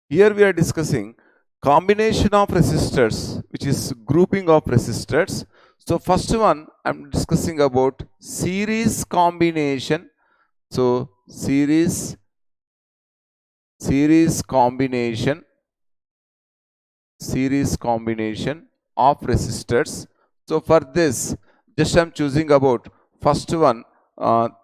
Here we are discussing combination of resistors, which is grouping of resistors. So first one I'm discussing about series combination. So series combination of resistors. So for this, just I'm choosing about first one,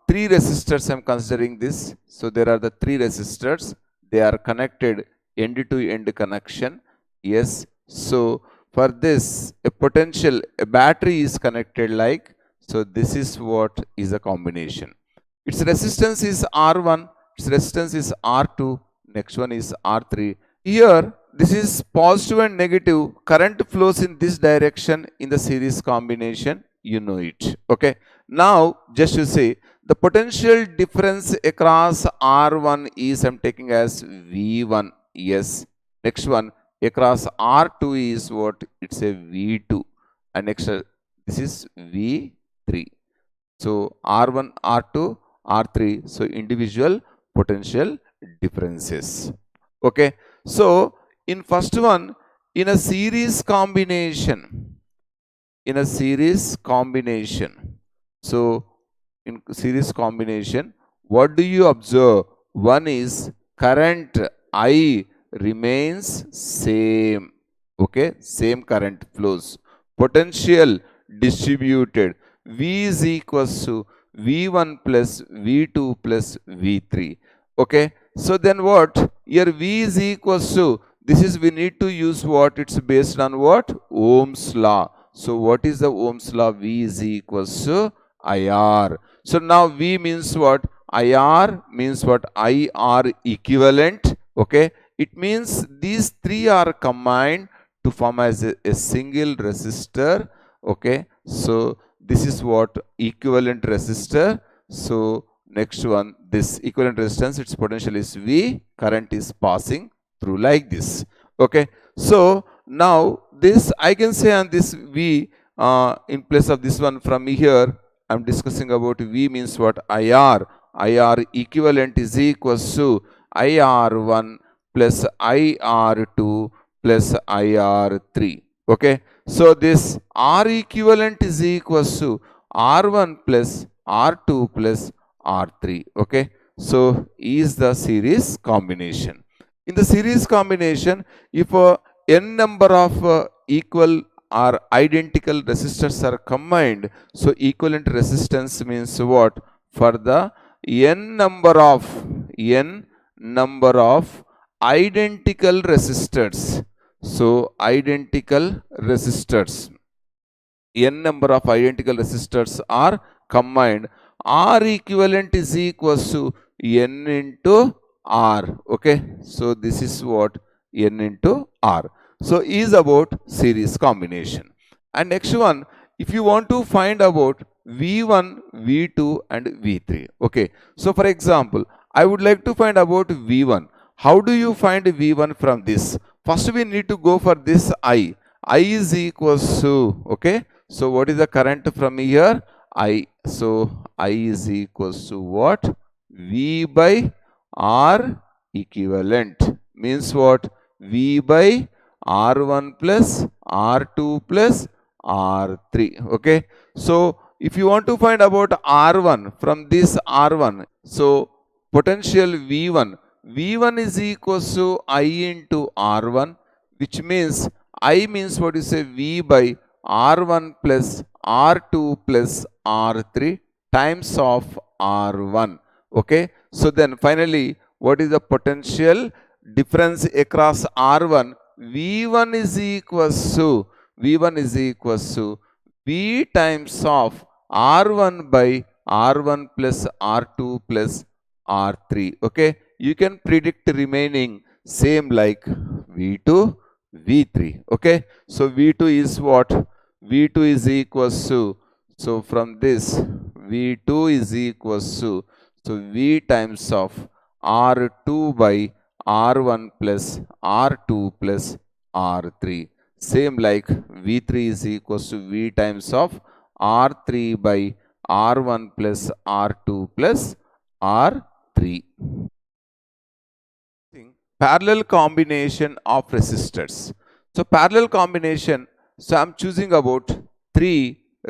three resistors I'm considering this. So there are the three resistors. They are connected end to end connection. Yes. So for this, a battery is connected like, so this is what is a combination. Its resistance is R1, its resistance is R2, next one is R3. Here, this is positive and negative. Current flows in this direction in the series combination. You know it. Okay. Now, just to say, the potential difference across R1 is I'm taking as V1. Yes. Next one, across R2 is what? It's a V2. And next, this is V3. So R1, R2, R3. So individual potential differences. Okay. So in first one, in a series combination, so in series combination, what do you observe? One is current I remains same. Okay, same current flows. Potential distributed. V is equals to V1 plus V2 plus V3. Okay, so then what? Here V is equals to, this is we need to use what? It's based on what? Ohm's law. So what is the Ohm's law? V is equals to IR. So now V means what? IR means what? IR equivalent. Okay. It means these three are combined to form as a single resistor. Okay. So this is what? Equivalent resistor. So next one, this equivalent resistance, its potential is V, current is passing through like this. Okay. So now this I can say on this V, in place of this one from here, I'm discussing about V means what? IR. IR equivalent is equals to IR1 plus IR2 plus IR3. Okay. So this R equivalent is equals to R1 plus R2 plus R3. Okay. So is the series combination. In the series combination, if n number of equal or identical resistors are combined, so equivalent resistance means what? For the n number of identical resistors. So identical resistors, n number of identical resistors are combined. R equivalent is equals to n into R. Okay. So this is what? N into R. So is about series combination. And next one, if you want to find about V1, V2 and V3. Okay. So for example, I would like to find about V1. How do you find V1 from this? First we need to go for this I. I is equals to, okay. So what is the current from here? I. So I is equals to what? V by R equivalent. Means what? V by R1 plus R2 plus R3. Okay. So if you want to find about R1 from this R1, so potential V1. V1 is equals to I into R1, which means I means what you say? V by R1 plus R2 plus R3 times of R1. Okay. So then finally, what is the potential difference across R1? V1 is equals to V times of R1 by R1 plus R2 plus R3. Okay. You can predict remaining same like V2, V3. Okay. So V2 is what? V2 is equals to, so from this V2 is equals to, so V times of R2 by R1 plus R2 plus R3. Same like V3 is equals to V times of R3 by R1 plus R2 plus R3. parallel combination of resistors. So parallel combination, so I'm choosing about three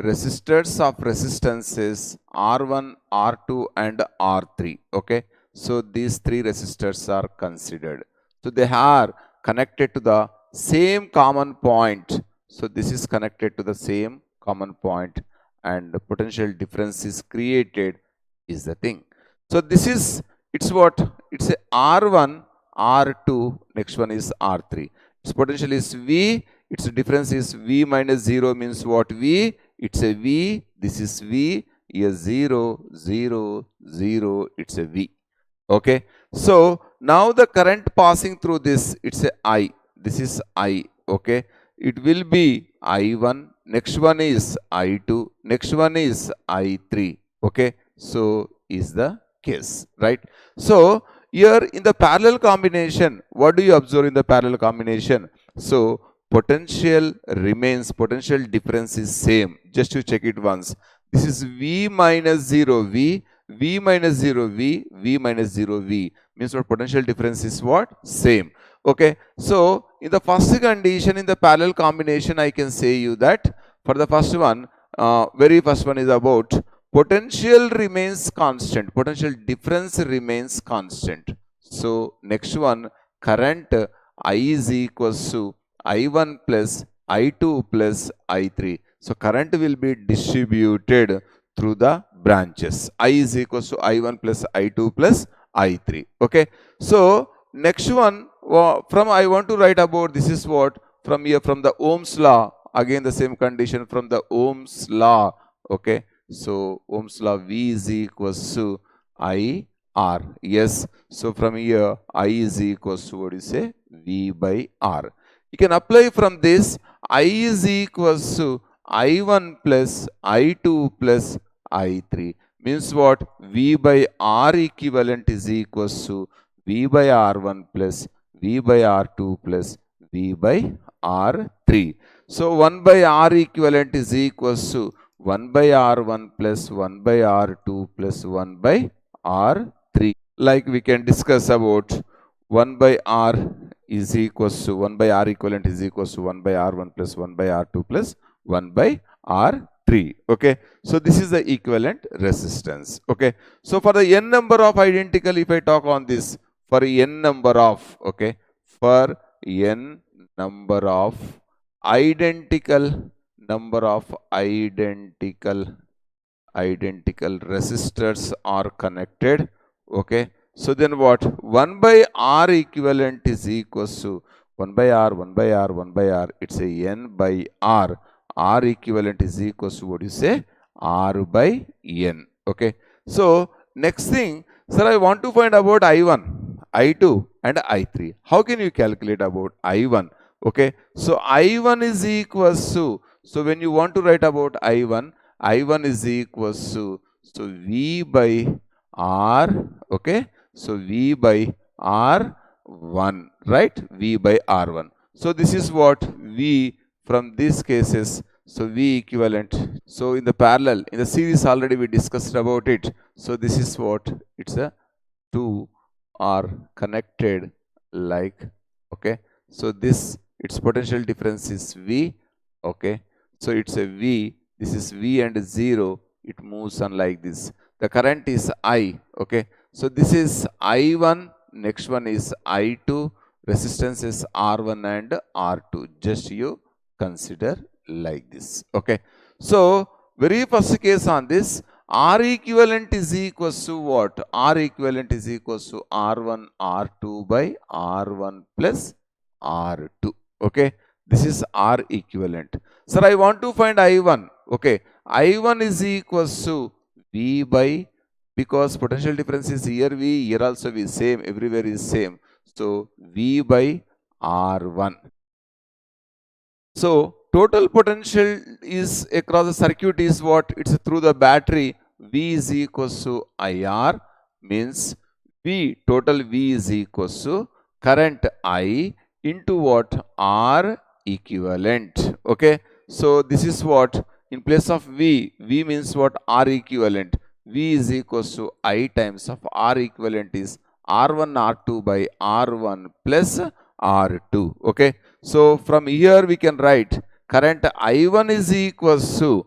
resistors of resistances R1, R2 and R3. Okay. So these three resistors are considered. So they are connected to the same common point. So this is connected to the same common point and the potential difference is created is the thing. So this is, it's what? It's a R1, R2, next one is R3. Its potential is V, its difference is V minus 0 means what? V, it's a V, this is V, here 0, 0, 0, it's a V. Okay. So now the current passing through this, it's a I, this is I. Okay. It will be I1, next one is I2, next one is I3. Okay. So is the case, right? So here in the parallel combination, what do you observe in the parallel combination? So potential remains, potential difference is same. Just to check it once. This is V minus 0, V minus 0, V minus 0, V. Means what? Potential difference is what? Same. Okay. So in the first condition, in the parallel combination, I can say you that for the first one, very first one is about potential remains constant, potential difference remains constant. So next one, current I is equals to I1 plus I2 plus I3. So current will be distributed through the branches. I is equals to I1 plus I2 plus I3. Okay. So next one, from I want to write about this is what? From here, from the Ohm's law, again the same condition from the Ohm's law. Okay. So Ohm's law, V is equals to I R. Yes. So from here, I is equals to what you say? V by R. You can apply from this. I is equals to I1 plus I2 plus I3. Means what? V by R equivalent is equals to V by R1 plus V by R2 plus V by R3. So 1 by R equivalent is equals to 1 by R1 plus 1 by R2 plus 1 by R3. Like we can discuss about 1 by R is equals to 1 by R equivalent is equals to 1 by R1 plus 1 by R2 plus 1 by R3. Okay. So this is the equivalent resistance. Okay. So for the n number of identical, if I talk on this, for n number of, okay, for n number of identical resistors are connected. Okay. So then what? 1 by R equivalent is equals to 1 by R, 1 by R, 1 by R. It's a N by R. R equivalent is equals to what you say? R by N. Okay. So next thing, sir, I want to find about I1, I2 and I3. How can you calculate about I1? Okay. So I1 is equals to, so when you want to write about I1, I1 is equals to, so V by R, okay. So V by R1, right? V by R1. So this is what V from these cases. So V equivalent. So in the parallel, in the series already we discussed about it. So this is what it's a two are connected like, okay. So this, its potential difference is V, okay. So it's a V, this is V and 0, it moves on like this. The current is I, okay. So this is I1, next one is I2, resistance is R1 and R2. Just you consider like this, okay. So very first case on this, R equivalent is equals to what? R equivalent is equals to R1, R2 by R1 plus R2, okay. This is R equivalent. Sir, I want to find I1, okay. I1 is equals to V by, because potential difference is here V, here also V, same, everywhere is same. So V by R1. So total potential is across the circuit is what? It's through the battery. V is equals to IR, means V, total V is equals to current I into what? R equivalent. Okay. So this is what? In place of V, V means what? R equivalent. V is equals to I times of R equivalent is R1 R2 by R1 plus R2. Okay. So from here we can write current I1 is equals to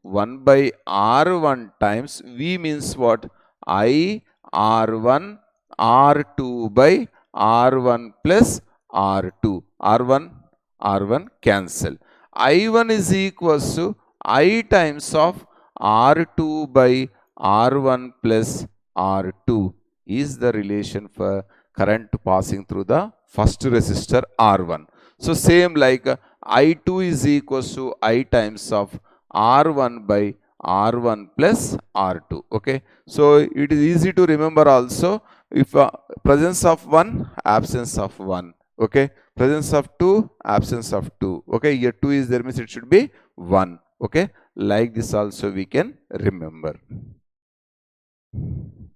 1 by R1 times V means what? I R1 R2 by R1 plus R2. R1 cancel. I1 is equals to I times of R2 by R1 plus R2 is the relation for current passing through the first resistor R1. So same like I2 is equals to I times of R1 by R1 plus R2. Okay. So it is easy to remember also if presence of 1, absence of 1. Okay. Presence of 2, absence of 2. Okay. Here 2 is there means it should be 1. Okay. Like this also we can remember.